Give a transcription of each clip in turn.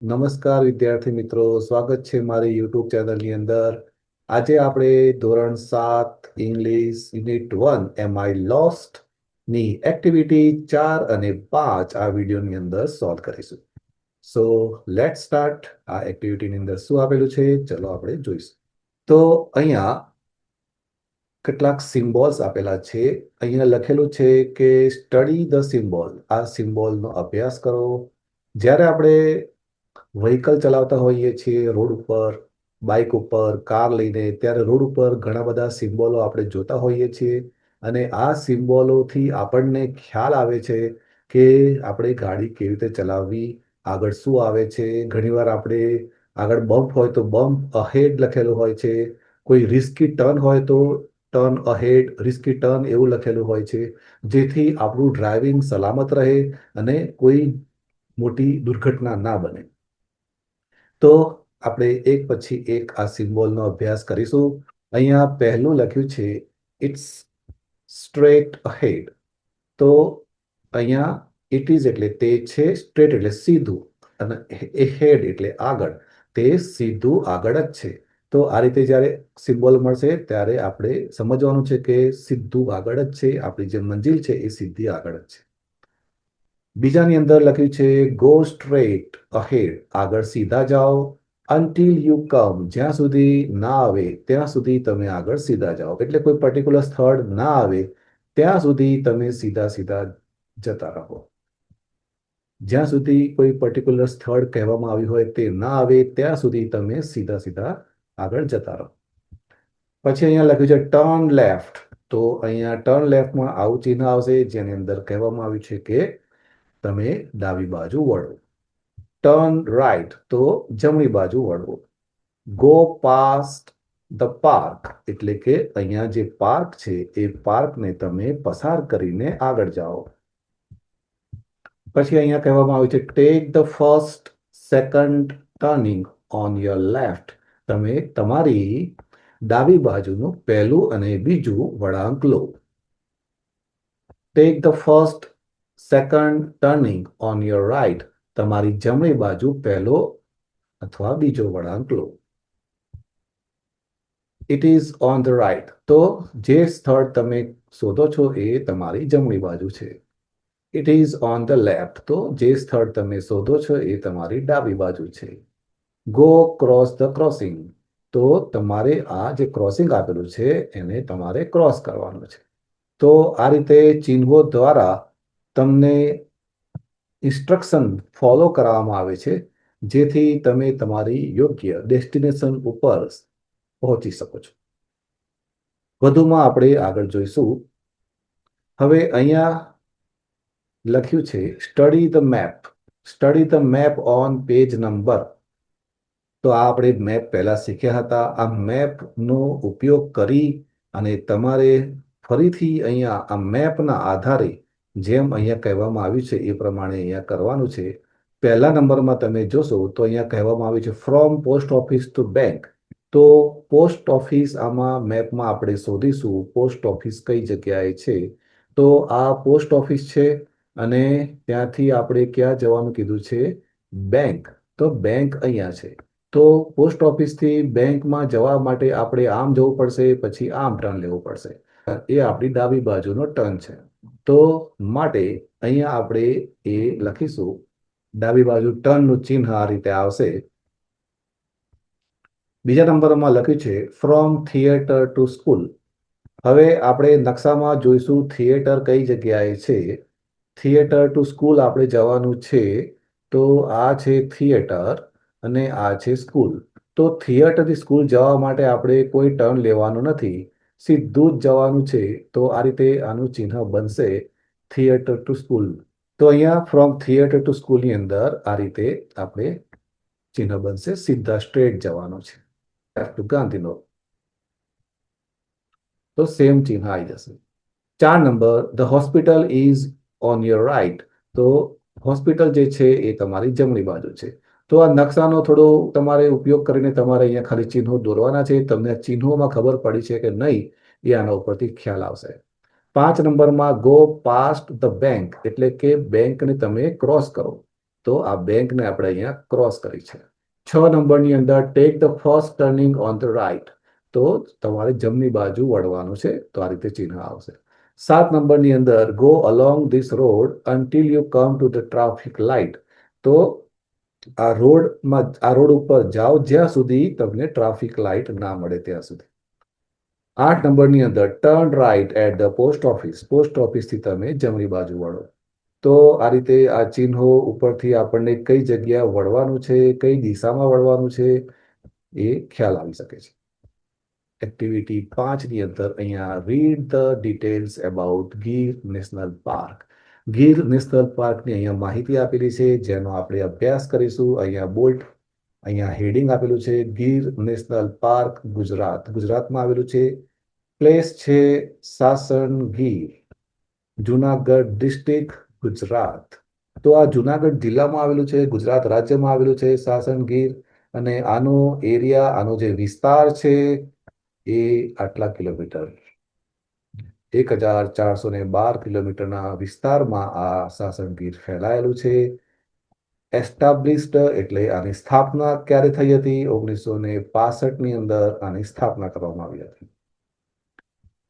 નમસ્કાર વિદ્યાર્થી મિત્રો, સ્વાગત છે મારી યુટ્યુબ ચેનલની અંદર. આજે આપણે ધોરણ 7 English unit 1 am I lost ની એક્ટિવિટી 4 અને 5 આ વિડીયોની અંદર સોલ્વ કરીશું. So let start. આ એક્ટિવિટીની અંદર શું આપેલું છે ચલો આપણે જોઈશું. તો અહીંયા કેટલાક સિમ્બોલ્સ આપેલા છે. અહીંયા લખેલું છે કે સ્ટડી ધ સિમ્બોલ. આ સિમ્બોલનો અભ્યાસ કરો. જ્યારે આપણે વ્હીકલ ચલાવતા હોઈએ છીએ રોડ ઉપર, બાઇક ઉપર, કાર લઈને, ત્યારે રોડ ઉપર ઘણા બધા સિમ્બોલો આપણે જોતા હોઈએ છીએ. અને આ સિમ્બોલોથી આપણને ખ્યાલ આવે છે કે આપણે ગાડી કેવી રીતે ચલાવવી, આગળ શું આવે છે. ઘણીવાર આપણે આગળ બમ્પ હોય તો બમ્પ અહેડ લખેલું હોય છે. કોઈ રિસ્કી ટર્ન હોય તો ટર્ન અહેડ, રિસ્કી ટર્ન એવું લખેલું હોય છે. જેથી આપણું ડ્રાઇવિંગ સલામત રહે અને કોઈ મોટી દુર્ઘટના ના બને. તો આપણે એક પછી એક આ સિમ્બોલનો અભ્યાસ કરીશું. અહીંયા પહેલું લખ્યું છે ઇટ્સ સ્ટ્રેટ અહેડ. તો અહીંયા ઇટ ઇઝ એટલે તે છે, સ્ટ્રેટ એટલે સીધું, અને હેડ એટલે આગળ. તે સીધું આગળ જ છે. તો આ રીતે જ્યારે સિમ્બોલ મળશે ત્યારે આપણે સમજવાનું છે કે સીધું આગળ જ છે. આપણી જે મંજિલ છે એ સીધી આગળ જ છે. બીજાની અંદર લખ્યું છે ગો સ્ટ્રેટ અહેડ. આગળ સીધા જાઓ. Until you come. જ્યાં સુધી ના આવે ત્યાં સુધી તમે આગળ સીધા જાઓ. એટલે કોઈ પર્ટિક્યુલર સ્થળ ના આવે ત્યાં સુધી તમે સીધા સીધા જતા રહો. જ્યાં સુધી કોઈ પર્ટિક્યુલર સ્થળ કહેવામાં આવ્યું હોય તે ના આવે ત્યાં સુધી તમે સીધા સીધા આગળ જતા રહો. પછી અહીંયા લખ્યું છે ટર્ન લેફ્ટ. તો અહીંયા ટર્ન લેફ્ટમાં આવું ચિહ્ન આવશે જેની અંદર કહેવામાં આવ્યું છે કે તમે ડાબી બાજુ વળો. ટર્ન રાઈટ તો જમણી બાજુ વળવો. ગો પાસ્ટ ધ પાર્ક એટલે કે અહીંયા જે પાર્ક છે એ પાર્કને તમે પસાર કરીને આગળ જાઓ. પછી અહીંયા કહેવામાં આવ્યું છે take the first second turning on your left. તમે તમારી ડાબી બાજુનું પહેલું અને બીજું વળાંક લો. Take the first second turning on your right. તમારી જમણી બાજુ પહેલો અથવા બીજો વળાંક લો. It is on the right તો જે સ્થળ તમે શોધો છો એ તમારી જમણી બાજુ છે. It is on the left તો જે સ્થળ તમે શોધો છો એ તમારી ડાબી બાજુ છે. ગો ક્રોસ ધ ક્રોસિંગ તો તમારે આ જે ક્રોસિંગ આપેલું છે એને તમારે ક્રોસ કરવાનું છે. તો આ રીતે ચિહ્નો દ્વારા તમને ઇન્સ્ટ્રક્શન ફોલો કરવામાં આવે છે જેથી તમે તમારી યોગ્ય ડેસ્ટિનેશન ઉપર પહોંચી શકો છો. વધુમાં આપણે આગળ જોઈશું. હવે અહીંયા લખ્યું છે study the map. Study the map on page number. તો આ આપણે મેપ પહેલા શીખ્યા હતા. આ મેપનો ઉપયોગ કરી અને તમારે ફરીથી અહીંયા આ મેપના આધારે જેમ અહીંયા કહેવામાં આવ્યું છે એ પ્રમાણે અહીંયા કરવાનું છે. પહેલા નંબરમાં તમે જોશો તો અહીંયા કહેવામાં આવ્યું છે from post office to bank. તો પોસ્ટ ઓફિસ આમાં મેપમાં આપણે શોધીશું પોસ્ટ ઓફિસ કઈ જગ્યાએ છે. તો આ પોસ્ટ ઓફિસ છે અને ત્યાંથી આપણે ક્યાં જવાનું કીધું છે? બેંક. તો બેંક અહીંયા છે. તો પોસ્ટ ઓફિસથી બેંકમાં જવા માટે આપણે આમ જવું પડશે, પછી આમ ટર્ન લેવું પડશે. એ આપણી ડાબી બાજુનો ટર્ન છે. તો માટે અહીંયા આપણે એ લખીશું. ડાબી બાજુ ટર્નનું ચિહ્ન આ રીતે આવશે. બીજા નંબરમાં લખ્યું છે ફ્રોમ થિયેટર ટુ સ્કૂલ. હવે આપણે નકશામાં જોઈશું થિયેટર કઈ જગ્યાએ છે. થિયેટર ટુ સ્કૂલ આપણે જવાનું છે. તો આ છે થિયેટર અને આ છે સ્કૂલ. તો થિયેટરથી સ્કૂલ જવા માટે આપણે કોઈ ટર્ન લેવાનું નથી, સીધું જ જવાનું છે. તો આ રીતે આનું ચિહ્ન બનશે થિયેટર ટુ સ્કૂલ. તો અહીંયા ફ્રોમ થિયેટર ટુ સ્કૂલની અંદર આ રીતે આપણે ચિહ્ન બનશે, સીધા સ્ટ્રેટ જવાનું છે. ટુ ગાંધીનગર તો સેમ ચિહ્ન આવી જશે. 4 number the hospital is on your right. તો હોસ્પિટલ જે છે એ તમારી જમણી બાજુ છે. તો આ નકશાનો થોડો તમારે ઉપયોગ કરીને તમારે અહીંયા ખાલી ચિહ્નો દોરવાના છે. તમને ચિહ્નોમાં ખબર પડી છે કે નહીં એ આના ઉપરથી ખ્યાલ આવશે. 5 નંબરમાં ગો પાસ્ટ ધ બેંક એટલે કે બેંકને તમે ક્રોસ કરો. તો તો આ બેંકને આપણે અહીંયા ક્રોસ કરી છે. 6 નંબરની અંદર tech the first turning on the right. તો તમારે જમણી બાજુ વળવાનું છે, તો આ રીતે ચિહ્ન આવશે. 7 નંબરની અંદર go along this road until you come to the traffic light. તો આ રોડ ઉપર જાઓ જ્યાં સુધી તમને ટ્રાફિક લાઇટ ના મળે ત્યાં સુધી. 8 નંબરની અંદર turn right at the post office. Post ઓફિસથી તમે જમણી બાજુ વળો. તો આ રીતે આ ચિહ્નો ઉપરથી આપણને કઈ જગ્યા વળવાનું છે, કઈ દિશામાં વળવાનું છે એ ખ્યાલ આવી શકે છે. એક્ટિવિટી 5ની અંદર અહીંયા read the details about Gir national park. Gir national પાર્કની અહીંયા માહિતી આપેલી છે, જેનો આપણે અભ્યાસ કરીશું. અહીંયા હેડિંગ આપેલું છે, ગીર નેશનલ પાર્ક ગુજરાત. ગુજરાતમાં આવેલું છે. પ્લેસ છે સાસણ ગીર, જુનાગઢ ડિસ્ટ્રિક્ટ, ગુજરાત. તો આ જુનાગઢ જિલ્લામાં આવેલું છે, ગુજરાત રાજ્યમાં આવેલું છે સાસણ ગીર. અને આનો એરિયા, આનો જે વિસ્તાર છે એ આટલા કિલોમીટર, 1412 કિલોમીટરના વિસ્તારમાં આ સાસણ ગીર ફેલાયેલું છે. એસ્ટાબ્લિશ્ડ એટલે આની સ્થાપના ક્યારે થઈ હતી? 1965ની અંદર આની સ્થાપના કરવામાં આવી હતી.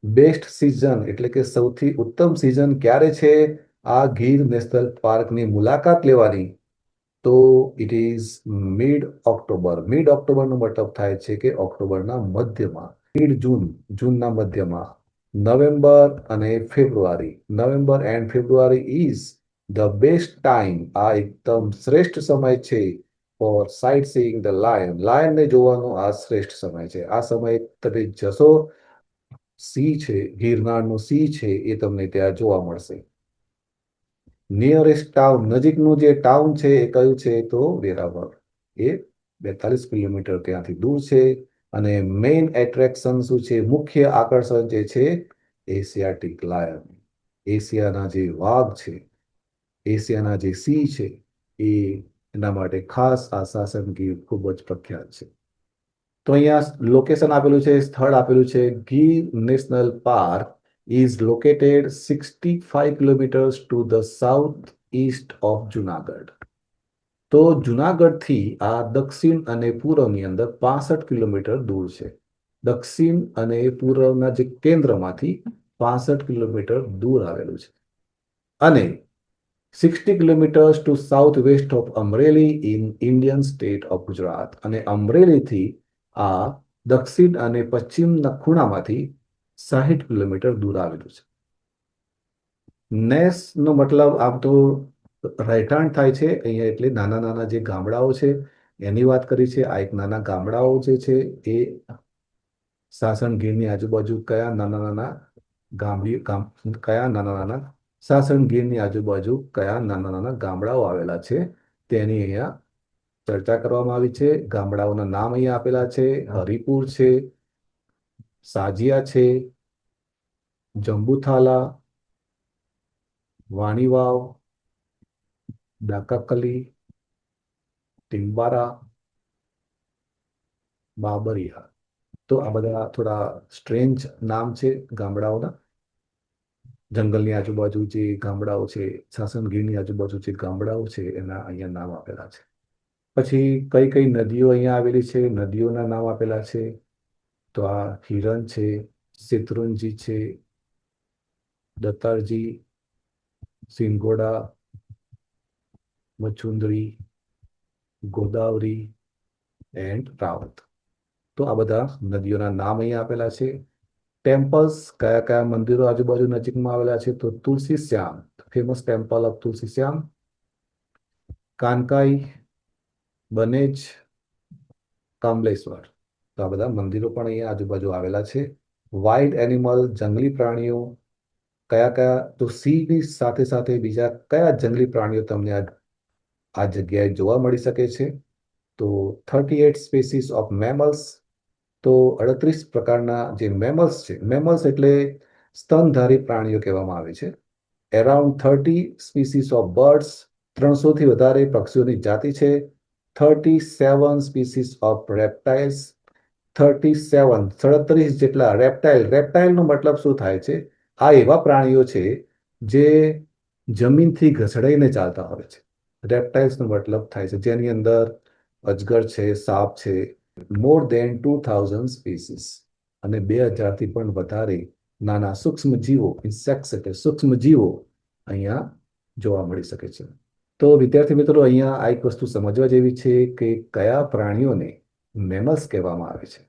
બેસ્ટ સિઝન એટલે કે સૌથી ઉત્તમ સિઝન ક્યારે છે આ ગીર નેશનલ પાર્કની મુલાકાત લેવાની? તો it is mid October. Mid ઓક્ટોબરનો મતલબ થાય છે કે ઓક્ટોબરના મધ્યમાં. મિડ જૂન, જૂનના મધ્યમાં. નવેમ્બર અને February, November and February is the best time. આ એકદમ શ્રેષ્ઠ સમય છે for sightseeing the lion. લાયનને જોવાનો આ શ્રેષ્ઠ સમય છે. આ સમયે તમે જશો, સી છે, ગિરનારનું સી છે એ તમને ત્યાં જોવા મળશે. નિયરેસ્ટ ટાઉન, નજીકનું જે ટાઉન છે એ કયું છે? તો વેરાવળ. એ 42 કિલોમીટર ત્યાંથી દૂર છે. અને મેઇન એટ્રેક્શન શું છે? મુખ્ય આકર્ષણ જે છે એશિયાટિક લાયન. એશિયાના જે વાઘ છે, એશિયાના જે સિંહ છે, એના માટે ખાસ આ સાસણ ગીર ખૂબ જ પ્રખ્યાત છે. તો અહીંયા લોકેશન આપેલું છે, સ્થળ આપેલું છે. Gir national park is located 65 kilometers to the southeast of Junagadh. તો જુનાગઢથી આ દક્ષિણ અને પૂર્વની અંદર 65 કિલોમીટર દૂર છે. દક્ષિણ અને પૂર્વના જે કેન્દ્રમાંથી 65 કિલોમીટર દૂર આવેલું છે. અને 60 kilometres to south west of Amreli in Indian state of Gujarat. અને અમરેલીથી આ દક્ષિણ અને પશ્ચિમના ખૂણામાંથી 60 કિલોમીટર દૂર આવેલું છે. નેસનો મતલબ આમ તો રહેઠાણ થાય છે અહીંયા, એટલે નાના નાના જે ગામડાઓ છે એની વાત કરી છે. આ એક નાના ગામડાઓ જે છે એ સાસણ ગીરની આજુબાજુ કયા નાના નાના સાસણ ગીરની આજુબાજુ કયા નાના નાના ગામડાઓ આવેલા છે તેની અહીંયા ચર્ચા કરવામાં આવી છે. ગામડાઓના નામ અહીંયા આપેલા છે. હરિપુર છે, સાજિયા છે, જંબુથાલા, વાણીવાવ, ડાકાકલી, ટિમ્બારા, બાબરિયા. તો આ બધા થોડા સ્ટ્રેન્જ નામ છે ગામડાઓના. જંગલની આજુબાજુ જે ગામડાઓ છે, સાસણ ગીરની આજુબાજુ જે ગામડાઓ છે એના અહીંયા નામ આપેલા છે. પછી કઈ કઈ નદીઓ અહીંયા આવેલી છે, નદીઓના નામ આપેલા છે. તો આ હિરણ છે, શેત્રુંજી છે, દત્તારજી, સિંગોડા, મચુંદરી, ગોદાવરી એન્ડ રાવત. તો આ બધા નદીઓના નામ અહીંયા આપેલા છે. ટેમ્પલ્સ, કયા કયા મંદિરો આજુબાજુ નજીકમાં આવેલા છે? તો Tulsi Shyam, famous temple of Tulsi Shyam, કાનકાઈ, બનેજ, Kamleshwar. તો આ બધા મંદિરો પણ અહીંયા આજુબાજુ આવેલા છે. વાઇલ્ડ એનિમલ, જંગલી પ્રાણીઓ કયા કયા? તો સિંહની સાથે સાથે બીજા કયા જંગલી પ્રાણીઓ તમને આ જગ્યાએ જોવા મળી શકે છે? તો 38 સ્પીસીસ ઓફ મેમલ્સ. તો 38 પ્રકારના જે મેમલ્સ છે, મેમલ્સ એટલે સ્તનધારી પ્રાણીઓ કહેવામાં આવે છે. એરાઉન્ડ 30 સ્પીસીસ ઓફ બર્ડ્સ, 300થી વધારે પક્ષીઓની જાતિ છે. 37 સ્પીસીસ ઓફ રેપ્ટાઇલ્સ, 37 જેટલા રેપ્ટાઇલ. રેપ્ટાઇલનો મતલબ શું થાય છે? આ એવા પ્રાણીઓ છે જે જમીનથી ઘસડાઈને ચાલતા હોય છે. રેપ્ટાઇલ્સનો મતલબ થાય છે જેની અંદર અજગર છે, સાપ છે, મોર દેન 2000 સ્પીસીસ અને 2000થી પણ વધારે નાના સૂક્ષ્મ જીવો, ઇન્સેક્ટ્સ એટલે સૂક્ષ્મ જીવો અહીંયા જોવા મળી શકે છે. તો વિદ્યાર્થી મિત્રો, અહીંયા આ એક વસ્તુ સમજવા જેવી છે કે કયા પ્રાણીઓને મેમલ્સ કહેવામાં આવે છે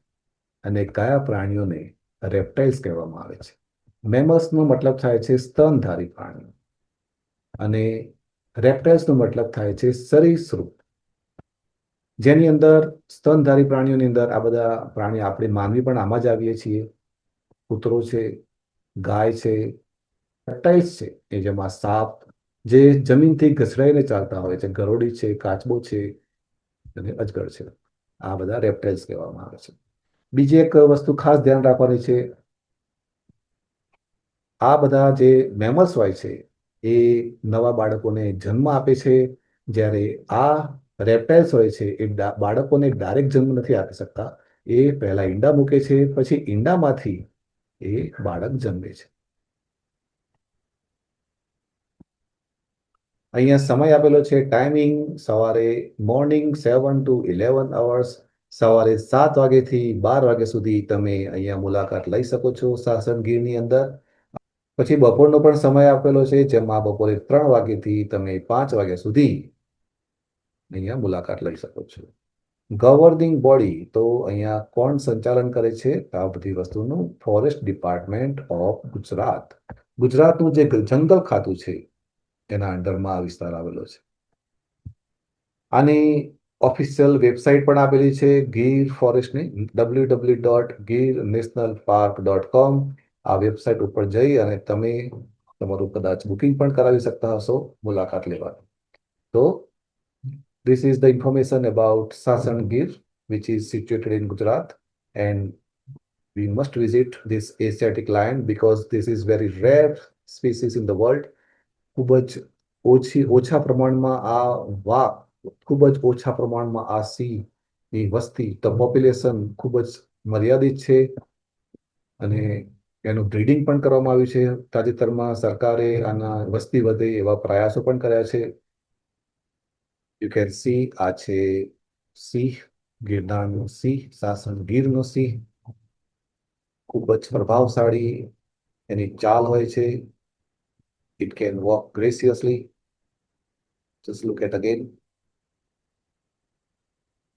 અને કયા પ્રાણીઓને રેપ્ટાઇલ્સ કહેવામાં આવે છે. મેમલ્સનો મતલબ થાય છે સ્તનધારી પ્રાણીઓ અને રેપ્ટાઇલ્સનો મતલબ થાય છે સરીસૃપ, જેની અંદર સ્તનધારી પ્રાણીઓની અંદર આ બધા પ્રાણીઓ, આપણે માનવી પણ આમાં જ આવીએ છીએ. કૂતરો છે, ગાય છે. રેપ્ટાઇલ્સ છે એ જેમાં સાપ, જે જમીનથી ઘસડાઈને ચાલતા હોય છે, ગરોળી છે, કાચબો છે અને અજગર છે. આ બધા રેપ્ટાઇલ્સ કહેવામાં આવે છે. બીજી એક વસ્તુ ખાસ ધ્યાન રાખવાની છે, આ બધા જે મેમલ્સ હોય છે એ નવા બાળકોને જન્મ આપે છે, જ્યારે આ રેપ્ટાઇલ્સ હોય છે એ બાળકોને ડાયરેક્ટ જન્મ નથી આપી શકતા. એ પહેલા ઈંડા મૂકે છે, પછી ઈંડામાંથી એ બાળક જન્મે છે. અહીંયા સમય આપેલો છે, ટાઈમિંગ સવારે મોર્નિંગ 7 to 11 hours, સવારે 7 વાગ્યાથી 12 વાગ્યા સુધી તમે અહીંયા મુલાકાત લઈ શકો છો સાસણ ગીરની અંદર. પછી બપોરનો પણ સમય આપેલો છે, જેમાં બપોરે 3 વાગ્યાથી તમે 5 વાગ્યા સુધી અહીંયા મુલાકાત લઈ શકો છો. ગવર્નિંગ બોડી, તો અહીંયા કોણ સંચાલન કરે છે આ બધી વસ્તુનું? Forest department of Gujarat. ગુજરાતનું જે જંગલ ખાતું છે એના અંડરમાં આ વિસ્તાર આવેલો છે. આની ઓફિશિયલ વેબસાઇટ પણ આપેલી છે ગીર ફોરેસ્ટની, www.girnationalpark.com. આ વેબસાઇટ ઉપર જઈ અને તમે તમારું કદાચ બુકિંગ પણ કરાવી શકતા હશો મુલાકાત લેવાની. તો this is the information about Sasan Gir, which is situated in Gujarat, and we must visit this Asiatic lion because this is very rare species in the world. ખૂબ જ ઓછા પ્રમાણમાં આ વાઘ, ખૂબ જ ઓછા પ્રમાણમાં આ સિંહની વસ્તી, તો પોપ્યુલેશન ખૂબ જ મર્યાદિત છે અને એનું બ્રીડિંગ પણ કરવામાં આવ્યું છે. તાજેતરમાં સરકારે આના વસ્તી વધે એવા પ્રયાસો પણ કર્યા છે. યુ કેન સી, આ છે સિંહ, ગિરનારનો સિંહ, સાસણ ગીરનો સિંહ. ખૂબ જ પ્રભાવશાળી એની ચાલ હોય છે. It can walk graciously. Just look at again.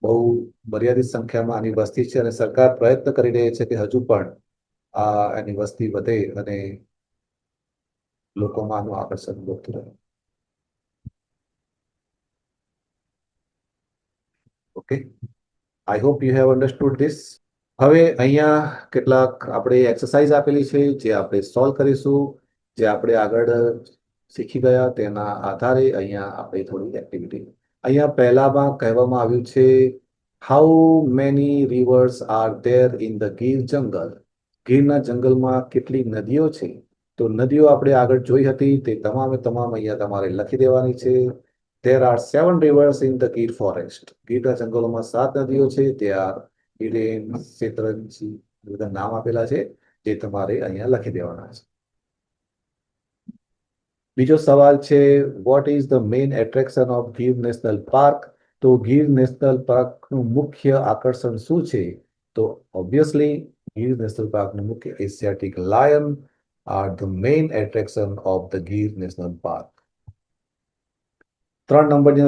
બહુ મર્યાદિત સંખ્યામાં આની વસ્તી છે અને સરકાર પ્રયત્ન કરી રહી છે કે હજુ પણ આ એની વસ્તી વધે અને લોકોમાં આનું આકર્ષણ વધતું રહે. Okay, I hope you have understood this. હવે અહીંયા કેટલાક આપણે એક્સરસાઇઝ આપેલી છે જે આપણે સોલ્વ કરીશું. જે આપણે આગળ શીખી ગયા તેના આધારે અહીંયા આપણે થોડી એક્ટિવિટી. અહીંયા પહેલામાં કહેવામાં આવ્યું છે, how many reverse are there in the Gir જંગલ. ગીરના જંગલમાં કેટલી નદીઓ છે? તો નદીઓ આપણે આગળ જોઈ હતી, તે તમામે તમામ અહીંયા તમારે લખી દેવાની છે. There are 7 rivers in the Gir forest. ગીરના જંગલોમાં 7 નદીઓ છે. તે આ હિરેન, શેતરંજી બધા નામ આપેલા છે, જે તમારે અહીંયા લખી દેવાના છે. બીજો સવાલ છે, vote is the main attraction of Gir national park? તો ગીર નેશનલ પાર્કનું મુખ્ય આકર્ષણ શું છે? તો ઓબ્વિયસલી ગીર નેશનલ પાર્કનું મુખ્ય Asiatic lion are the main attraction of the Gir national park. 3 નંબરની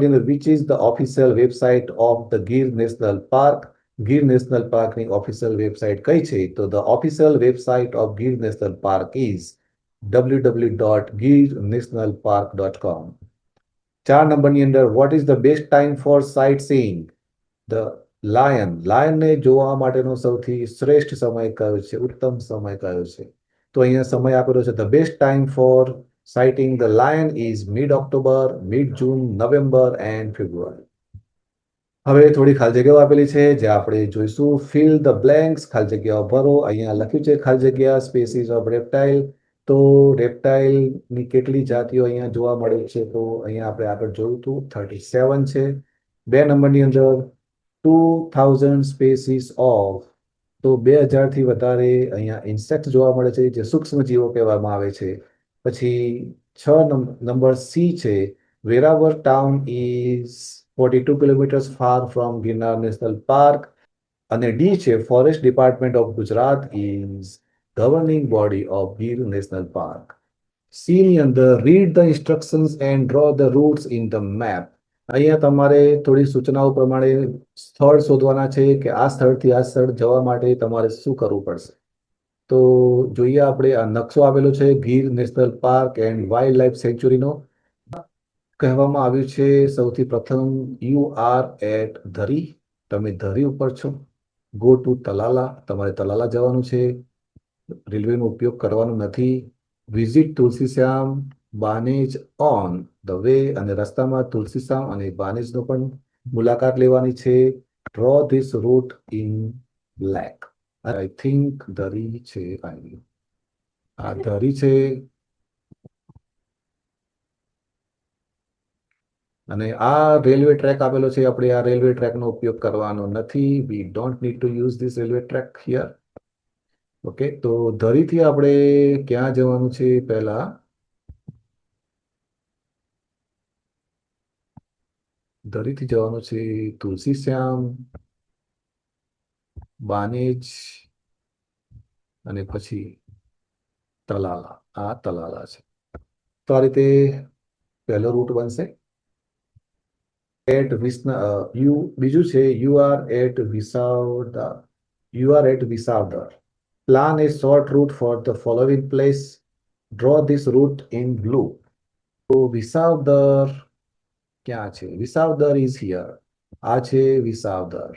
અંદર which is the official website of the Gir national park? Gir national પાર્કની ઓફિશિયલ વેબસાઇટ કઈ છે? તો the official website of Gir national park is www.girnationalpark.com. 4 નંબરની અંદર what is the best time for sightseeing the લાયનને જોવા માટેનો સૌથી શ્રેષ્ઠ સમય કયો છે, ઉત્તમ સમય કયો છે? તો અહીંયા સમય આપેલો છે, the best time four sighting the lion is mid-October, mid-June, November and February. હવે થોડી ખાલી જગ્યાઓ આપેલી છે જે આપણે જોઈશું. ફિલ ધ બ્લેન્ક્સ, ખાલી જગ્યાઓ ભરો. અહીંયા લખ્યું છે ખાલી જગ્યા સ્પીસીસ ઓફ રેપ્ટાઇલ. તો રેપ્ટાઇલની કેટલી જાતિઓ અહીંયા જોવા મળે છે? તો અહીંયા આપણે આગળ જોયું હતું 37 છે. 2 નંબરની અંદર 2000 સ્પીસીસ ઓફ, તો 2000થી વધારે અહીંયા ઇન્સેક્ટ જોવા મળે છે, જે સૂક્ષ્મ જીવો કહેવામાં આવે છે. પછી નંબર સી છે, Veraval town is 42 kilometres far from Girnar national park. અને ડી છે, forest department of Gujarat is governing body of Gir national park. C ની અંદર read the instructions and draw the routes in the map. અહીંયા તમારે થોડી સૂચનાઓ પ્રમાણે સ્થળ શોધવાના છે કે આ સ્થળથી આ સ્થળ જવા માટે તમારે શું કરવું પડશે. તો જોઈએ આપણે આ નકશો આવેલો છે Gir national park and wildlife સેન્ચ્યુરીનો. કહેવામાં આવ્યું છે સૌથી પ્રથમ યુ આર એટ ધરી, તમે ધરી ઉપર છો. ગો ટુ તલાલા, તમારે તલાલા જવાનું છે, રેલવેનો ઉપયોગ કરવાનો નથી. Visit Tulsishyam Banej on the way, અને રસ્તામાં તુલસીશ્યામ અને બાનેજનો પણ મુલાકાત લેવાની છે. Draw this route in black. I think ધરી છે, આ ધરી છે. અને આ રેલવે ટ્રેક આપેલો છે, આપણે આ રેલવે ટ્રેકનો ઉપયોગ કરવાનો નથી. We don't need to use this railway track here. Okay, તો ધરીથી આપણે ક્યાં જવાનું છે? પહેલા ધરીથી જવાનું છે તુલસીશ્યામ, બાનેજ અને પછી તલાલા. આ તલાલા છે. તો આ રીતે પહેલો રૂટ બનશે. બીજું છે you are at Visavadar. You are at Visavadar. Plan a short route for the following place. Draw this route in blue. તો વિસાવદર ક્યાં છે? Visavadar is here. આ છે વિસાવદર.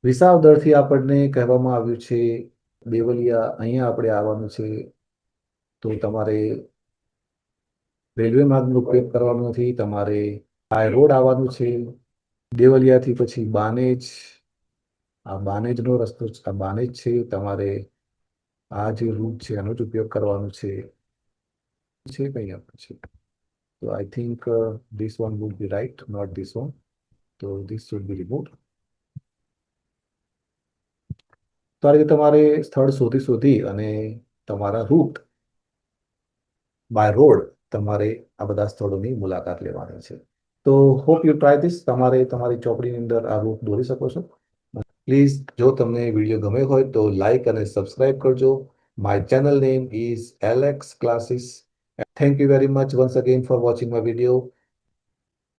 વિસાવદરથી આપણને કહેવામાં આવ્યું છે દેવલિયા. અહીંયા આપણે આવવાનું છે. તો તમારે રેલવે માર્ગનો ઉપયોગ કરવાનો નથી, તમારે બાય રોડ આવવાનું છે. દેવલિયાથી પછી બાનેજ. આ બાનેજનો રસ્તો, આ બાનેજ છે. તમારે આ જે રૂટ છે એનો જ ઉપયોગ કરવાનો છે. કઈ આપે છે. તો I think this one would be right, not this one. તો ધીસ શુડ બી રિમૂવ્ડ. તો આ રીતે તમારે સ્થળ શોધી અને તમારા રૂટ બાય રોડ તમારે આ બધા સ્થળોની મુલાકાત લેવાની છે. તો હોપ યુ ટ્રાય ધીસ. તમારે તમારી ચોપડીની અંદર આ રૂટ દોરી શકો છો. પ્લીઝ, જો તમને વિડીયો ગમે હોય તો લાઈક અને સબસ્ક્રાઇબ કરજો. My channel name is Alex classes. Thank you very much once again for watching my video.